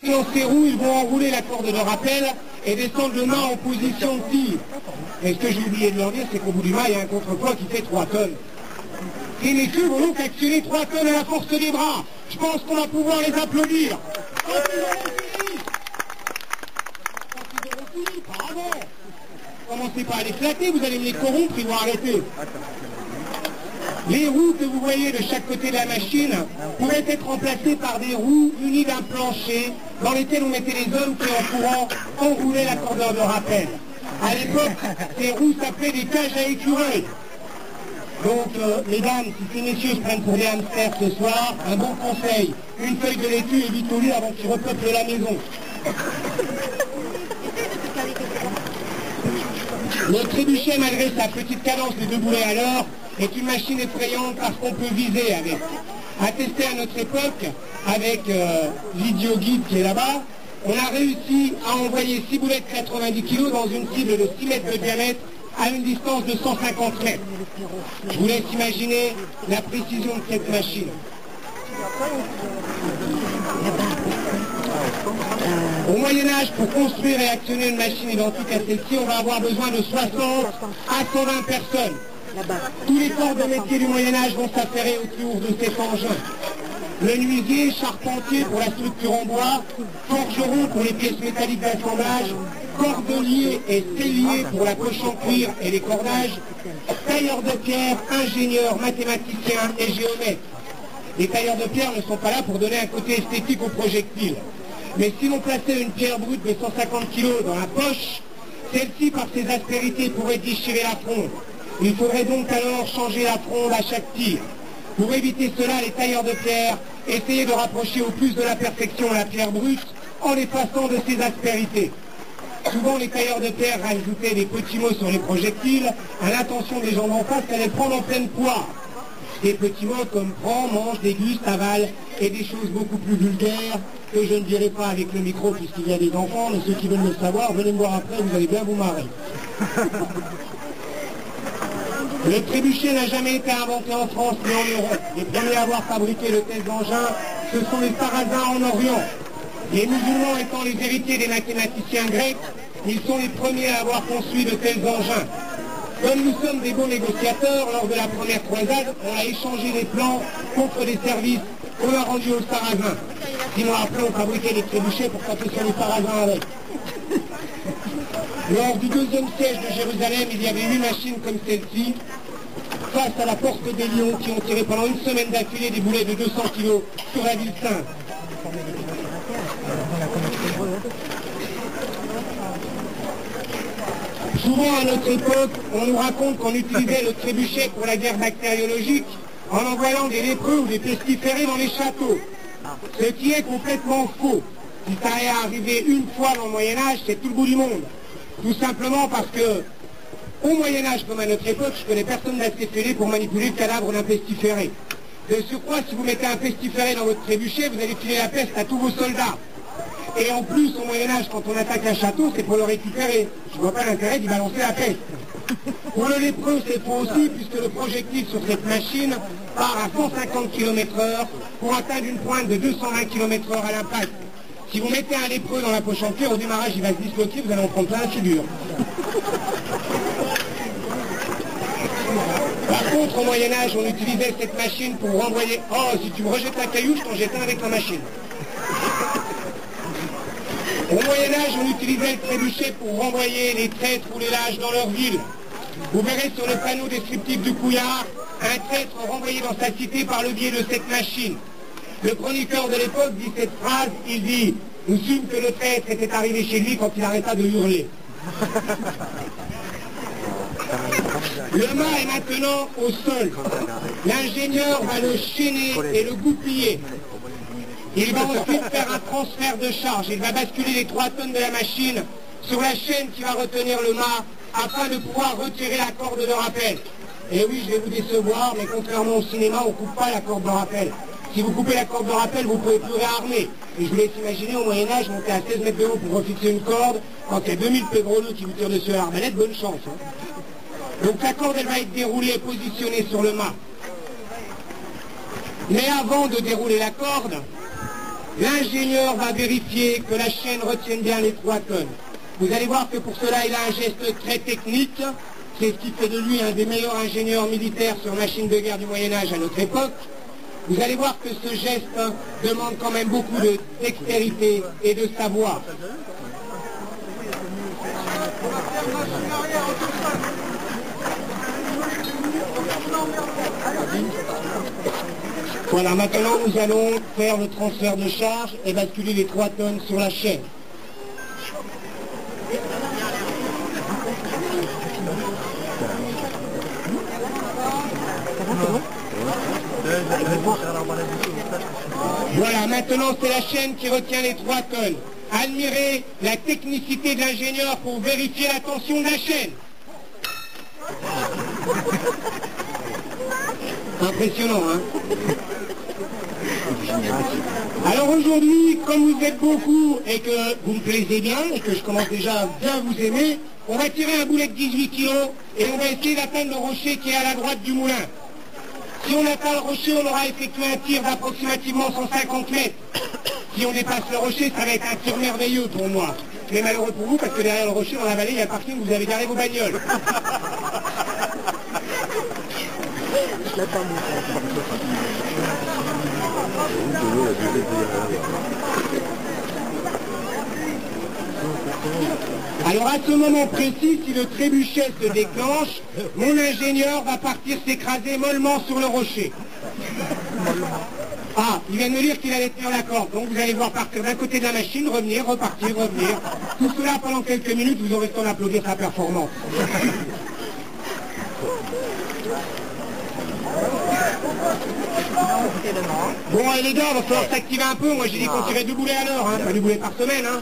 Dans ces roues, ils vont enrouler la corde de rappel et descendre le mât en position de tir. Et ce que j'ai oublié de leur dire, c'est qu'au bout du mât, il y a un contrepoids qui fait 3 tonnes. Et les messieurs vont donc actionner 3 tonnes à la force des bras. Je pense qu'on va pouvoir les applaudir. Quand ils auront fini, pas avant. Commencez pas à les flatter, vous allez me les corrompre, ils vont arrêter. Les roues que vous voyez de chaque côté de la machine pourraient être remplacées par des roues munies d'un plancher dans lesquelles on mettait les hommes qui en courant enroulaient la cordeur de rappel. À l'époque, ces roues s'appelaient des cages à écureuils. Donc, mesdames, si ces messieurs se prennent pour des hamsters ce soir, un bon conseil, une feuille de laitue et vite au lit avant qu'ils repeuplent la maison. Le trébuchet, malgré sa petite cadence de 2 boulets à l'heure, est une machine effrayante parce qu'on peut viser avec. Attesté à notre époque, avec l'idiot guide qui est là-bas, on a réussi à envoyer 6 boulettes de 90 kg dans une cible de 6 mètres de diamètre à une distance de 150 mètres. Je vous laisse imaginer la précision de cette machine. Au Moyen-Âge, pour construire et actionner une machine identique à celle-ci, on va avoir besoin de 60 à 120 personnes. Tous les corps de métier du Moyen-Âge vont s'affairer autour de cet engin. Menuisier, charpentier pour la structure en bois, forgeron pour les pièces métalliques d'assemblage, cordelier et sellier pour la poche en cuir et les cordages, tailleur de pierre, ingénieur, mathématicien et géomètre. Les tailleurs de pierre ne sont pas là pour donner un côté esthétique au projectile. Mais si l'on plaçait une pierre brute de 150 kg dans la poche, celle-ci, par ses aspérités, pourrait déchirer la fronde. Il faudrait donc alors changer la fronde à chaque tir. Pour éviter cela, les tailleurs de pierre essayaient de rapprocher au plus de la perfection la pierre brute en l'effaçant de ses aspérités. Souvent, les tailleurs de pierre rajoutaient des petits mots sur les projectiles à l'intention des gens d'en face qu'elle allait prendre en pleine poire. Des petits mots comme prend, mange, déguste, avale et des choses beaucoup plus vulgaires que je ne dirai pas avec le micro puisqu'il y a des enfants, mais ceux qui veulent le savoir, venez me voir après, vous allez bien vous marrer. Le trébuchet n'a jamais été inventé en France ni en Europe. Les premiers à avoir fabriqué de tels engins, ce sont les Sarrasins en Orient. Les musulmans étant les héritiers des mathématiciens grecs, ils sont les premiers à avoir construit de tels engins. Comme nous sommes des bons négociateurs, lors de la première croisade, on a échangé les plans contre des services qu'on a rendus aux Sarrasins. Sinon après on fabriquait des trébuchets pour taper sur les Sarrasins avec. Lors du 2e siège de Jérusalem, il y avait 8 machines comme celle-ci, face à la porte des lions qui ont tiré pendant une semaine d'affilée des boulets de 200 kg sur la ville sainte. Souvent à notre époque, on nous raconte qu'on utilisait le trébuchet pour la guerre bactériologique en envoyant des lépreux ou des pestiférés dans les châteaux. Ce qui est complètement faux. Si ça est arrivé une fois dans le Moyen-Âge, c'est tout le bout du monde. Tout simplement parce que, au Moyen-Âge comme à notre époque, je connais personne d'assez fêlé pour manipuler le cadavre d'un pestiféré. De surcroît, si vous mettez un pestiféré dans votre trébuchet, vous allez filer la peste à tous vos soldats. Et en plus, au Moyen-Âge, quand on attaque un château, c'est pour le récupérer. Je ne vois pas l'intérêt d'y balancer la peste. Pour le lépreux, c'est faux aussi, puisque le projectile sur cette machine part à 150 km/h pour atteindre une pointe de 220 km/h à l'impact. Si vous mettez un lépreux dans la poche en cuir, au démarrage, il va se disloquer, vous allez en prendre plein la figure. Par contre, au Moyen-Âge, on utilisait cette machine pour renvoyer... Oh, si tu me rejettes un caillou, je t'en jette un avec la machine. Au Moyen-Âge, on utilisait le trébuchet pour renvoyer les traîtres ou les lâches dans leur ville. Vous verrez sur le panneau descriptif du Couillard, un traître renvoyé dans sa cité par le biais de cette machine. Le chroniqueur de l'époque dit cette phrase, il dit « Nous sûmes que le traître était arrivé chez lui quand il arrêta de hurler ». Le mât est maintenant au sol. L'ingénieur va le chaîner et le goupiller. Il va ensuite faire un transfert de charge. Il va basculer les 3 tonnes de la machine sur la chaîne qui va retenir le mât afin de pouvoir retirer la corde de rappel. Et oui, je vais vous décevoir, mais contrairement au cinéma, on ne coupe pas la corde de rappel. Si vous coupez la corde de rappel, vous ne pouvez plus réarmer. Et je vous laisse imaginer, au Moyen-Âge, monter à 16 mètres de haut pour refixer une corde, quand il y a 2000 pégroleux qui vous tirent dessus à l'arbalète, bonne chance. Hein. Donc la corde, elle va être déroulée et positionnée sur le mât. Mais avant de dérouler la corde, l'ingénieur va vérifier que la chaîne retienne bien les 3 tonnes. Vous allez voir que pour cela, il a un geste très technique. C'est ce qui fait de lui un des meilleurs ingénieurs militaires sur machines de guerre du Moyen-Âge à notre époque. Vous allez voir que ce geste demande quand même beaucoup de dextérité et de savoir. Voilà, maintenant nous allons faire le transfert de charge et basculer les 3 tonnes sur la chaîne. Voilà, maintenant c'est la chaîne qui retient les 3 tonnes. Admirez la technicité de l'ingénieur pour vérifier la tension de la chaîne. Impressionnant, hein? Alors aujourd'hui, comme vous êtes beaucoup et que vous me plaisez bien et que je commence déjà à bien vous aimer, on va tirer un boulet de 18 kg et on va essayer d'atteindre le rocher qui est à la droite du moulin. Si on atteint le rocher, on aura effectué un tir d'approximativement 150 mètres. Si on dépasse le rocher, ça va être un tir merveilleux pour moi. Mais malheureux pour vous, parce que derrière le rocher, dans la vallée, il y a un parking où vous avez garé vos bagnoles. Alors à ce moment précis, si le trébuchet se déclenche, mon ingénieur va partir s'écraser mollement sur le rocher. Ah, il vient de me dire qu'il allait tenir la corde, donc vous allez voir partir d'un côté de la machine, revenir, repartir, revenir. Tout cela pendant quelques minutes, vous aurez le temps d'applaudir sa performance. Bon, les gars, il va falloir s'activer un peu. Moi, j'ai dit qu'on tirait 2 boulets à l'heure, hein, pas 2 boulets par semaine. Hein.